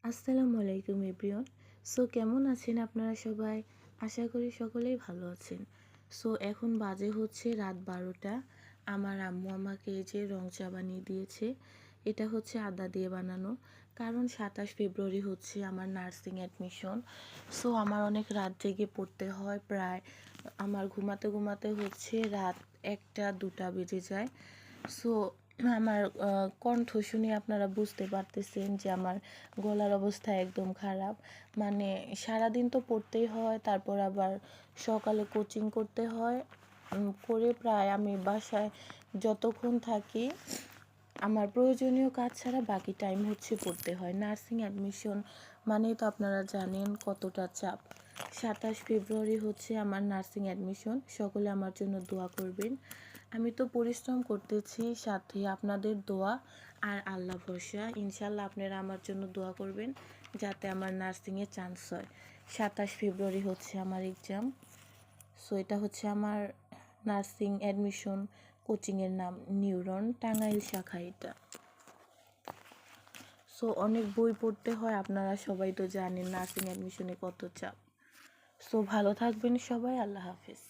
আসসালামু আলাইকুম এভরিওয়ান। কেমন আছেন আপনারা সবাই? আশা করি সকলেই ভালো আছেন। এখন বাজে হচ্ছে রাত 12টা। আমার আম্মু আমাকে এই যে রং চা বানিয়ে দিয়েছে। এটা হচ্ছে আদা দিয়ে বানানো। কারণ 27 ফেব্রুয়ারি হচ্ছে আমার নার্সিং অ্যাডমিশন। আমার অনেক রাত জেগে পড়তে হয়, প্রায় আমার ঘুমাতে ঘুমাতে হচ্ছে রাত 1টা 2টা বেজে যায়। সো আমার কণ্ঠ শুনে আপনারা বুঝতে পারতেছেন যে আমার গলার অবস্থা একদম খারাপ। মানে সারাদিন তো পড়তেই হয়, তারপর আবার সকালে কোচিং করতে হয়। করে প্রায় আমি বাসায় যতক্ষণ থাকি আমার প্রয়োজনীয় কাজ ছাড়া বাকি টাইম হচ্ছে পড়তে হয়। নার্সিং অ্যাডমিশন মানেই তো আপনারা জানেন কতটা চাপ। 27 ফেব্রুয়ারি হচ্ছে আমার নার্সিং অ্যাডমিশন। সকলে আমার জন্য দোয়া করবেন। আমি তো পরিশ্রম করতেছি, সাথে আপনাদের দোয়া আর আল্লাহ ভরসা। ইনশাল্লাহ আপনারা আমার জন্য দোয়া করবেন যাতে আমার নার্সিংয়ে চান্স হয়। 27 ফেব্রুয়ারি হচ্ছে আমার এক্সাম। এটা হচ্ছে আমার নার্সিং অ্যাডমিশন কোচিংয়ের নাম নিউরন, টাঙ্গাইল শাখা এটা। অনেক বই পড়তে হয়, আপনারা সবাই তো জানেন নার্সিং অ্যাডমিশনে কত চাপ। ভালো থাকবেন সবাই, আল্লাহ হাফেজ।